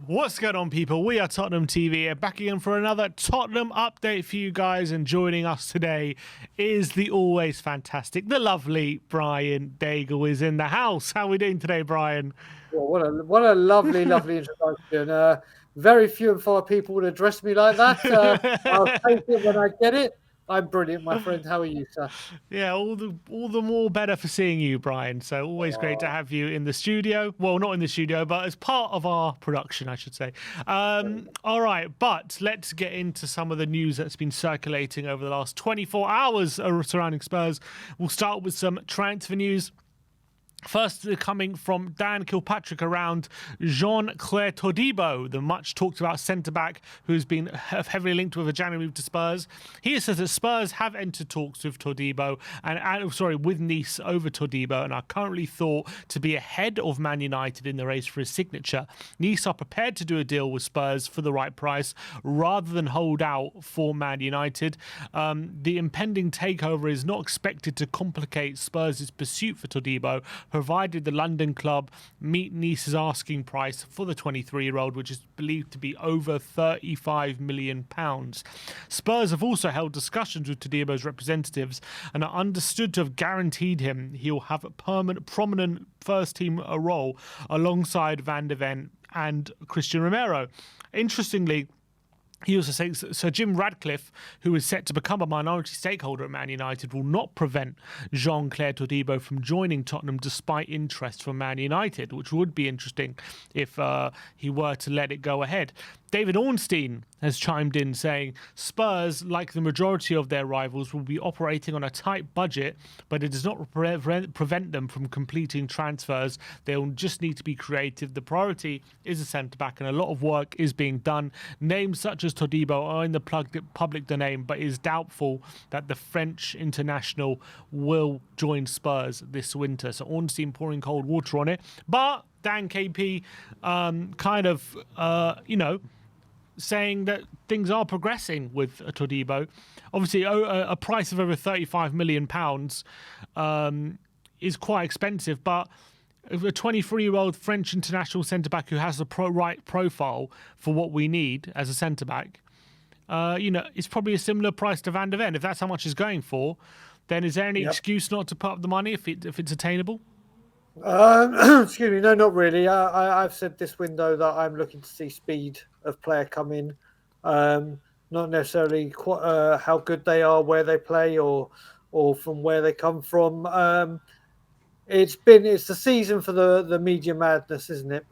What's going on, people? We are Tottenham TV, back again for another Tottenham update for you guys. And joining us today is the always fantastic, the lovely Brian Daigle is in the house. How are we doing today, Brian? Well, what a lovely, lovely introduction. Very few and far people would address me like that. I'll take it when I get it. I'm brilliant, my friend. How are you, sir? Yeah, all the more better for seeing you, Brian. So always great to have you in the studio. Well, not in the studio, but as part of our production, I should say. All right, but let's get into some of the news that's been circulating over the last 24 hours surrounding Spurs. We'll start with some transfer news. First, coming from Dan Kilpatrick around Jean-Claire Todibo, the much talked about centre-back who's been heavily linked with a January move to Spurs. He says that Spurs have entered talks with Todibo with Nice over Todibo and are currently thought to be ahead of Man United in the race for his signature. Nice are prepared to do a deal with Spurs for the right price rather than hold out for Man United. The impending takeover is not expected to complicate Spurs' pursuit for Todibo, provided the London club meet Nice's asking price for the 23-year-old, which is believed to be over £35 million. Spurs have also held discussions with Todibo's representatives and are understood to have guaranteed him he'll have a prominent first-team role alongside Van de Ven and Christian Romero. Interestingly, he also says Sir Jim Radcliffe, who is set to become a minority stakeholder at Man United, will not prevent Jean-Claire Todibo from joining Tottenham despite interest from Man United, which would be interesting if he were to let it go ahead. David Ornstein has chimed in saying Spurs, like the majority of their rivals, will be operating on a tight budget, but it does not prevent them from completing transfers. They'll just need to be creative. The priority is a centre-back, and a lot of work is being done. Names such as Todibo are in the public domain, but it is doubtful that the French international will join Spurs this winter. So Ornstein pouring cold water on it. But Dan KP saying that things are progressing with Todibo. Obviously, a price of over £35 million is quite expensive, but a 23-year-old French international centre-back who has the right profile for what we need as a centre-back, it's probably a similar price to Van de Ven. If that's how much he's going for, then is there any excuse not to put up the money if it's attainable? Excuse me, no, not really. I've said this window that I'm looking to see speed of player come in, not necessarily how good they are, where they play, or from where they come from. It's the season for the media madness, isn't it?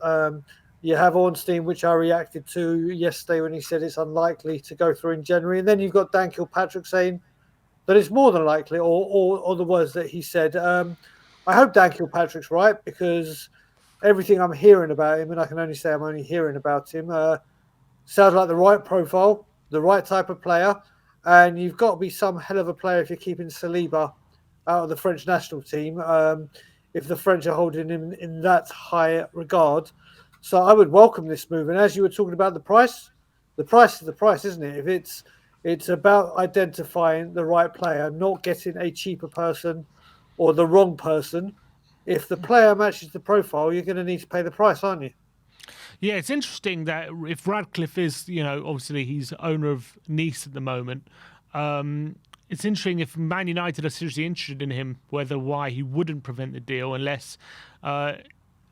You have Ornstein, which I reacted to yesterday when he said it's unlikely to go through in January, and then you've got Dan Kilpatrick saying that it's more than likely, or the words that he said. I hope Dan Kilpatrick's right, because everything I'm hearing about him, and I can only say I'm only hearing about him, sounds like the right profile, the right type of player, and you've got to be some hell of a player if you're keeping Saliba out of the French national team, if the French are holding him in that high regard. So I would welcome this move. And as you were talking about the price is the price, isn't it? If it's about identifying the right player, not getting a cheaper person or the wrong person. If the player matches the profile, you're going to need to pay the price, aren't you? Yeah, it's interesting that if Radcliffe is, obviously he's owner of Nice at the moment. It's interesting if Man United are seriously interested in him, why he wouldn't prevent the deal unless...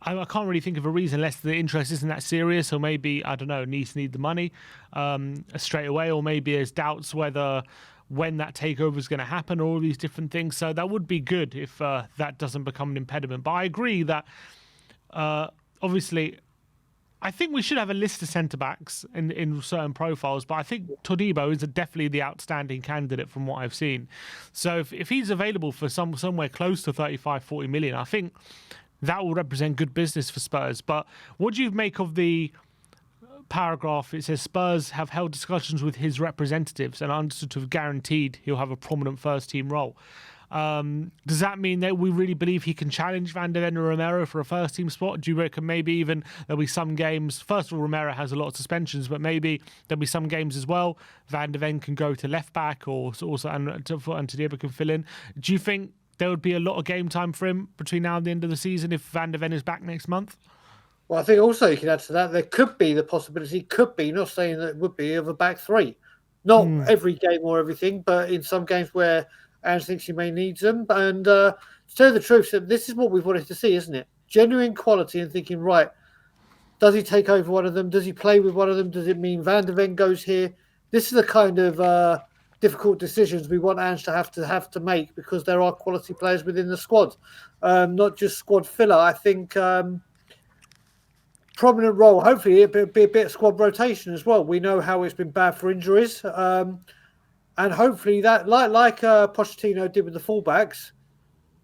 I can't really think of a reason unless the interest isn't that serious, or maybe, I don't know, Nice need the money straight away, or maybe there's doubts when that takeover is going to happen, or all these different things. So that would be good if that doesn't become an impediment. But I agree that obviously I think we should have a list of centre-backs in certain profiles, but I think Todibo is definitely the outstanding candidate from what I've seen. So if he's available for somewhere close to 35-40 million, I think that will represent good business for Spurs. But what do you make of the paragraph? It says Spurs have held discussions with his representatives and are understood to have guaranteed he'll have a prominent first-team role. Does that mean that we really believe he can challenge Van de Ven or Romero for a first-team spot? Do you reckon maybe even there'll be some games... First of all, Romero has a lot of suspensions, but maybe there'll be some games as well. Van de Ven can go to left-back, or also and Todibo can fill in. Do you think there would be a lot of game time for him between now and the end of the season if Van de Ven is back next month? Well, I think also you can add to that, there could be the possibility, could be, not saying that it would be, of a back three. Not every game or everything, but in some games where Ange thinks he may need them. And to tell you the truth, so this is what we've wanted to see, isn't it? Genuine quality and thinking, right, does he take over one of them? Does he play with one of them? Does it mean Van der Ven goes here? This is the kind of difficult decisions we want Ange to have to make, because there are quality players within the squad, not just squad filler. I think prominent role. Hopefully, it'll be a bit of squad rotation as well. We know how it's been bad for injuries, and hopefully that, like Pochettino did with the fullbacks,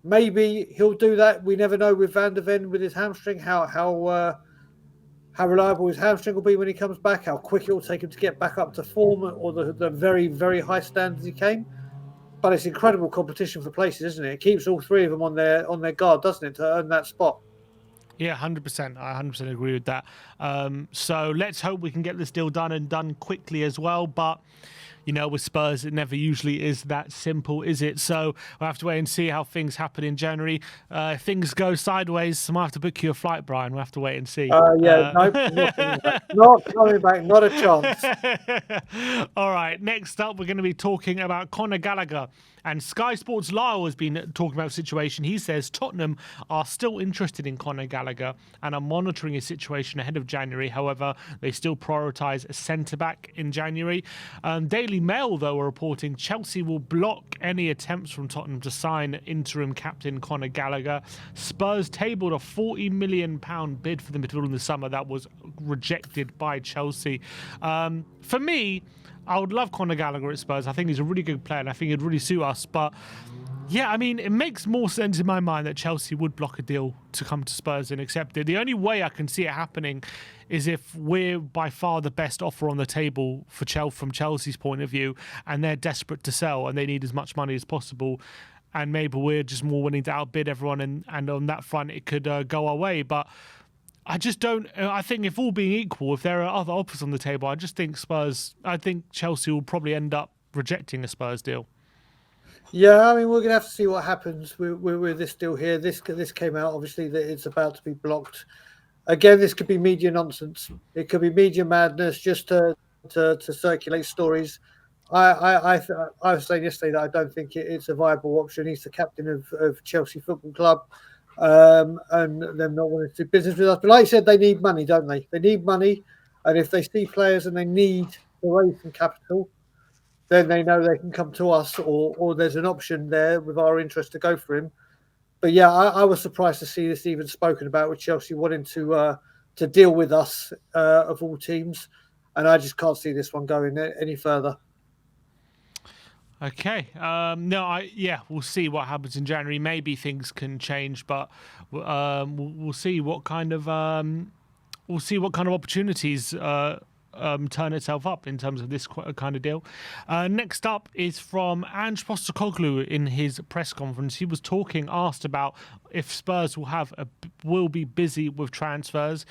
maybe he'll do that. We never know with Van der Ven with his hamstring, how reliable his hamstring will be when he comes back, how quick it will take him to get back up to form, or the very, very high standards he came. But it's incredible competition for places, isn't it? It keeps all three of them on their guard, doesn't it, to earn that spot? Yeah, 100%. I 100% agree with that. So let's hope we can get this deal done, and done quickly as well. But with Spurs, it never usually is that simple, is it? So we'll have to wait and see how things happen in January. If things go sideways, I might have to book you a flight, Brian. We'll have to wait and see. Yeah, nope, not coming back. Not coming back, not a chance. All right, next up, we're going to be talking about Conor Gallagher. And Sky Sports Lyle has been talking about the situation. He says Tottenham are still interested in Conor Gallagher and are monitoring his situation ahead of January. However, they still prioritise a centre-back in January. Daily Mail, though, are reporting Chelsea will block any attempts from Tottenham to sign interim captain Conor Gallagher. Spurs tabled a £40 million bid for the midfielder in the summer that was rejected by Chelsea. For me, I would love Conor Gallagher at Spurs. I think he's a really good player, and I think he'd really suit us. But yeah, I mean, it makes more sense in my mind that Chelsea would block a deal to come to Spurs and accept it. The only way I can see it happening is if we're by far the best offer on the table from Chelsea's point of view, and they're desperate to sell and they need as much money as possible. And maybe we're just more willing to outbid everyone, and on that front, it could go our way. But I just don't. I think if all being equal, if there are other offers on the table, I think Chelsea will probably end up rejecting a Spurs deal. Yeah, I mean, we're going to have to see what happens with this deal here. This came out, obviously, that it's about to be blocked. Again, this could be media nonsense. It could be media madness just to circulate stories. I was saying yesterday that I don't think it's a viable option. He's the captain of Chelsea Football Club. And them not wanting to do business with us. But like I said, they need money, don't they? They need money. And if they see players and they need to raise some capital, then they know they can come to us, or there's an option there with our interest to go for him. But yeah, I was surprised to see this even spoken about with Chelsea wanting to deal with us of all teams. And I just can't see this one going any further. Okay. We'll see what happens in January. Maybe things can change, but we'll see what kind of opportunities turn itself up in terms of this kind of deal. Next up is from Ange Postecoglou in his press conference. He was asked about if Spurs will be busy with transfers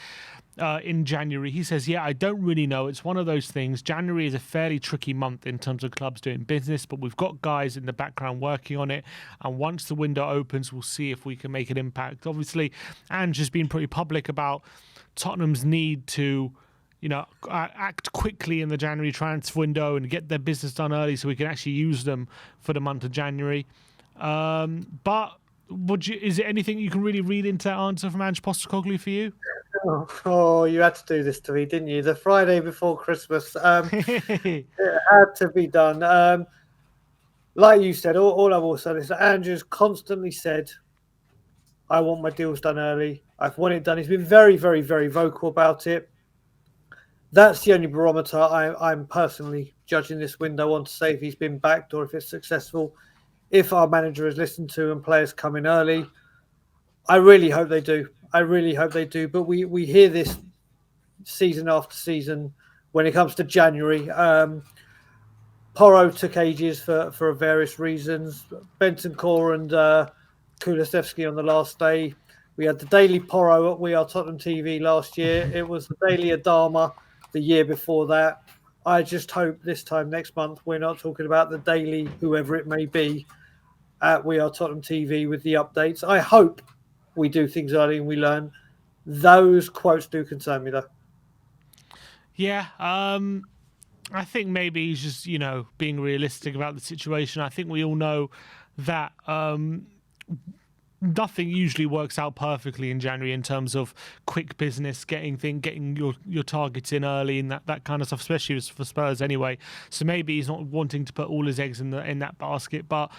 in January. He says, I don't really know. It's one of those things. January is a fairly tricky month in terms of clubs doing business, but we've got guys in the background working on it. And once the window opens, we'll see if we can make an impact. Obviously, Ange has been pretty public about Tottenham's need to act quickly in the January transfer window and get their business done early so we can actually use them for the month of January. But is there anything you can really read into that answer from Ange Postecoglou for you? Oh, you had to do this to me, didn't you? The Friday before Christmas. It had to be done. Like you said, all I will say is that Andrew's constantly said, I want my deals done early. I want it done. He's been very, very, very vocal about it. That's the only barometer I'm personally judging this window on, to say if he's been backed or if it's successful. If our manager has listened to and players come in early, I really hope they do. But we hear this season after season when it comes to January. Porro took ages for various reasons. Bentancur and Kulusevski on the last day. We had the Daily Porro at We Are Tottenham TV last year. It was the Daily Adama the year before that. I just hope this time next month we're not talking about the Daily, whoever it may be, at We Are Tottenham TV with the updates. I hope we do things early and we learn. Those quotes do concern me, though. Yeah, I think maybe he's just, being realistic about the situation. I think we all know that nothing usually works out perfectly in January in terms of quick business, getting your targets in early and that kind of stuff, especially for Spurs anyway. So maybe he's not wanting to put all his eggs in that basket, but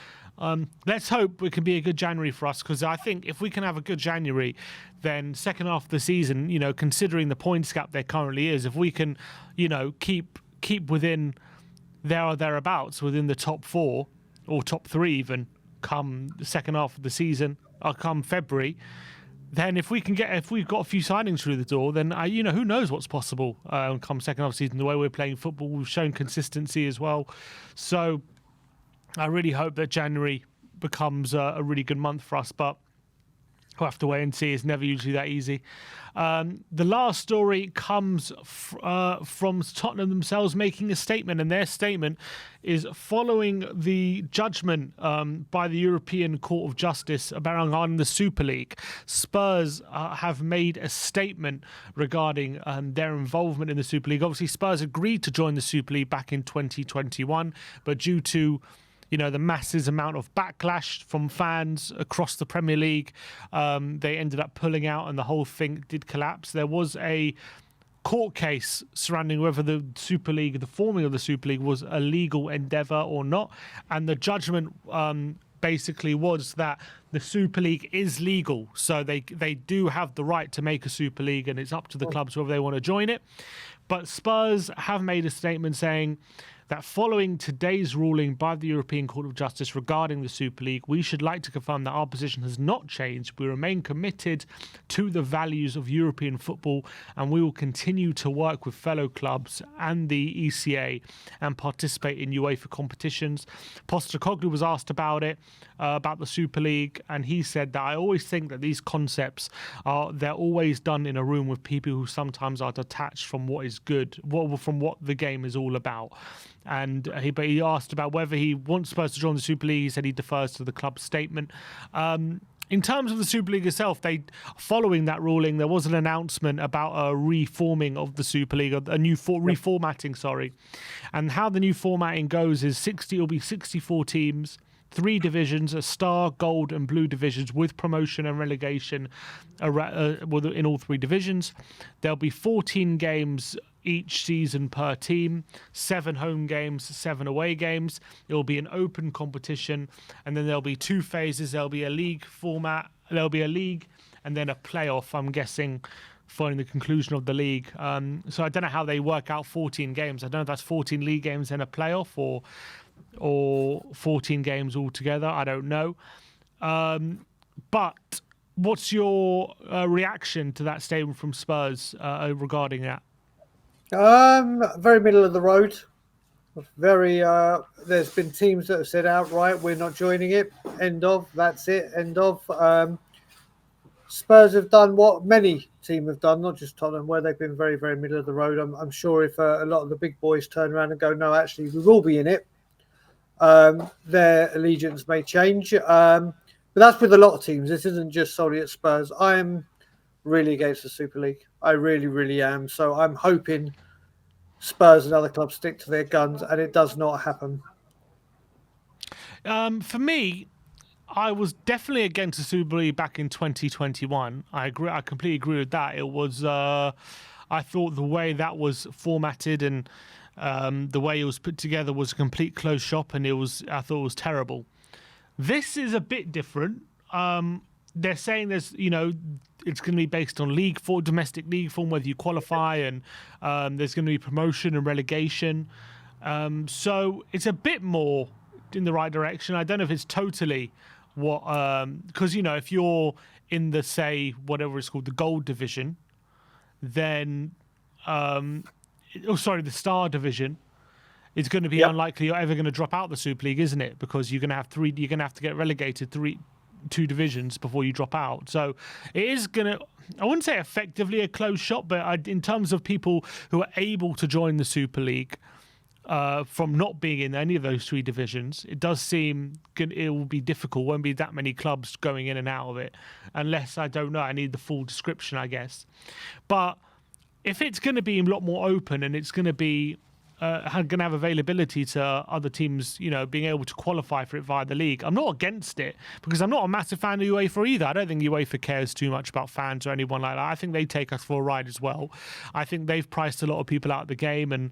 let's hope it can be a good January for us, because I think if we can have a good January, then second half of the season, considering the points gap there currently is, if we can, keep within there or thereabouts within the top 4 or top 3 even come the second half of the season or come February, then if we've got a few signings through the door, then who knows what's possible come second half of the season. The way we're playing football, we've shown consistency as well. So I really hope that January becomes a really good month for us, but we'll have to wait and see. It's never usually that easy. The last story comes from Tottenham themselves making a statement, and their statement is following the judgment by the European Court of Justice regarding the Super League. Spurs have made a statement regarding their involvement in the Super League. Obviously, Spurs agreed to join the Super League back in 2021, but due to the massive amount of backlash from fans across the Premier League, they ended up pulling out and the whole thing did collapse. There was a court case surrounding whether the Super League, the forming of the Super League, was a legal endeavour or not. And the judgment basically was that the Super League is legal. So they do have the right to make a Super League, and it's up to the clubs whether they want to join it. But Spurs have made a statement saying that following today's ruling by the European Court of Justice regarding the Super League, we should like to confirm that our position has not changed. We remain committed to the values of European football, and we will continue to work with fellow clubs and the ECA and participate in UEFA competitions. Pochettino was asked about it, about the Super League, and he said that I always think that these concepts they're always done in a room with people who sometimes are detached from what is good, from what the game is all about. And he asked about whether he wants Spurs to join the Super League. He said he defers to the club's statement. In terms of the Super League itself, following that ruling, there was an announcement about a reforming of the Super League, a new reformatting, sorry. And how the new formatting goes is it'll be 64 teams, 3 divisions, a star, gold and blue divisions with promotion and relegation in all 3 divisions. There'll be 14 games each season per team, 7 home games, 7 away games. It will be an open competition, and then there'll be 2 phases. There'll be a league format, there'll be a league, and then a playoff, I'm guessing, following the conclusion of the league. So I don't know how they work out 14 games. I don't know if that's 14 league games and a playoff, or 14 games altogether. I don't know. But what's your reaction to that statement from Spurs regarding that? Very middle of the road. There's been teams that have said outright, we're not joining it. End of. That's it. End of. Spurs have done what many teams have done, not just Tottenham, where they've been very, very middle of the road. I'm sure if a lot of the big boys turn around and go, no, actually, we will be in it, their allegiance may change. But that's with a lot of teams. This isn't just solely at Spurs. I'm really against the Super League. I really, really am. So I'm hoping Spurs and other clubs stick to their guns, and it does not happen. For me, I was definitely against the Super League back in 2021. I agree. I completely agree with that. It was, I thought the way that was formatted and the way it was put together was a complete closed shop, and I thought it was terrible. This is a bit different. They're saying it's going to be based on domestic league form, whether you qualify, and there's going to be promotion and relegation. So it's a bit more in the right direction. I don't know if it's totally what, because if you're in the, say, whatever it's called, the gold division, then the star division, it's going to be unlikely you're ever going to drop out the Super League, isn't it? Because you're going to have to get relegated 2 divisions before you drop out. So it is going to, I wouldn't say effectively a closed shop, but in terms of people who are able to join the Super League, from not being in any of those three divisions, it does seem it will be difficult. Won't be that many clubs going in and out of it, unless I don't know. I need the full description, I guess. But if it's going to be a lot more open and it's going to be going to have availability to other teams, being able to qualify for it via the league, I'm not against it, because I'm not a massive fan of UEFA either. I don't think UEFA cares too much about fans or anyone like that. I think they take us for a ride as well. I think they've priced a lot of people out of the game, and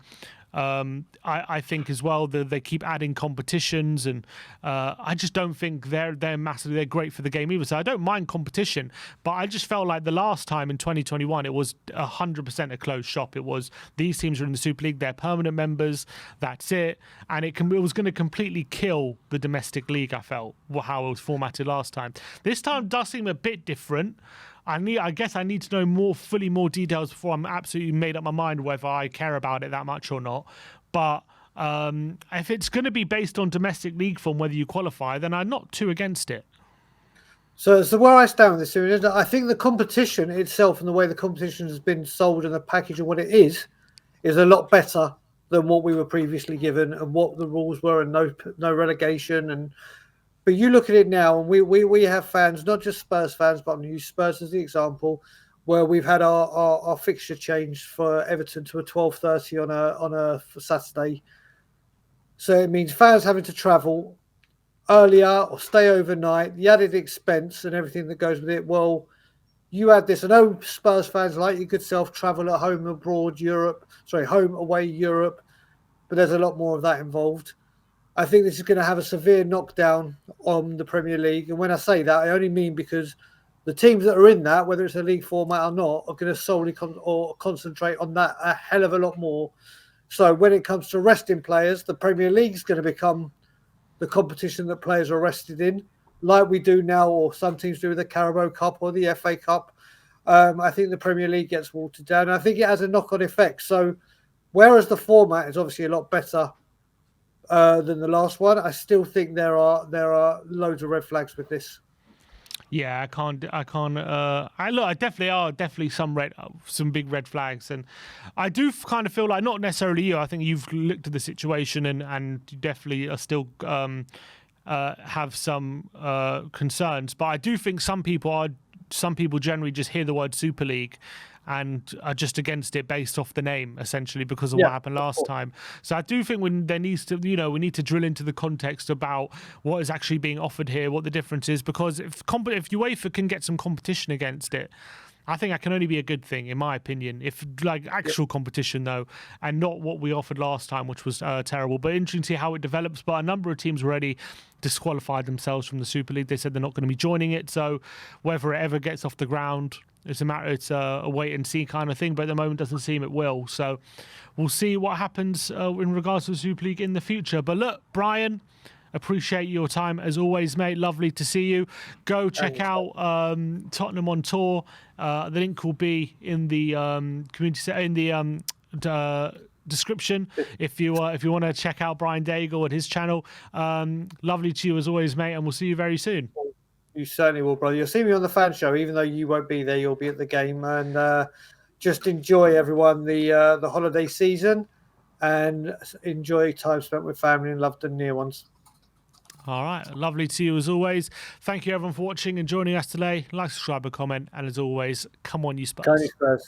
I think as well that they keep adding competitions, and I just don't think they're massively, they're great for the game either. So I don't mind competition, but I just felt like the last time in 2021 it was 100% a closed shop. It was these teams are in the Super League, they're permanent members, that's it, and it was going to completely kill the domestic league. I felt how it was formatted last time. This time does seem a bit different. I guess I need to know more details before I'm absolutely made up my mind whether I care about it that much or not. But if it's going to be based on domestic league form, whether you qualify, then I'm not too against it. So where I stand with this series, I think the competition itself and the way the competition has been sold and the package and what it is a lot better than what we were previously given and what the rules were, and no relegation. But you look at it now, and we have fans, not just Spurs fans, but I'm going to use Spurs as the example, where we've had our fixture changed for Everton to a 12:30 on a Saturday. So it means fans having to travel earlier or stay overnight, the added expense and everything that goes with it. Well, you add this. I know Spurs fans like your good self travel at home abroad home away Europe, but there's a lot more of that involved. I think this is going to have a severe knockdown on the Premier League. And when I say that, I only mean because the teams that are in that, whether it's a league format or not, are going to solely concentrate on that a hell of a lot more. So when it comes to resting players, the Premier League is going to become the competition that players are rested in, like we do now, or some teams do with the Carabao Cup or the FA Cup. I think the Premier League gets watered down. I think it has a knock-on effect. So whereas the format is obviously a lot better than the last one, I still think there are loads of red flags with this. Yeah, I can't. I definitely some big red flags, and I do kind of feel like, not necessarily you. I think you've looked at the situation and you definitely are still have some concerns, but I do think some people generally just hear the word Super League and are just against it based off the name, essentially, because of what happened last time. So I do think we need to drill into the context about what is actually being offered here, what the difference is, because if UEFA can get some competition against it, I think that can only be a good thing, in my opinion. If actual competition, though, and not what we offered last time, which was terrible. But interesting to see how it develops. But a number of teams already disqualified themselves from the Super League. They said they're not going to be joining it. So whether it ever gets off the ground, it's a wait and see kind of thing. But at the moment, it doesn't seem it will. So we'll see what happens in regards to the Super League in the future. But look, Brian, appreciate your time as always, mate. Lovely to see you. Go check out Tottenham on Tour. The link will be in the description if you want to check out Brian Daigle and his channel. Lovely to you as always, mate, and we'll see you very soon. You certainly will, brother. You'll see me on the fan show, even though you won't be there. You'll be at the game, and just enjoy, everyone, the holiday season, and enjoy time spent with family and loved and near ones. All right. Lovely to you as always. Thank you, everyone, for watching and joining us today. Like, subscribe, and comment. And as always, come on, you Spurs.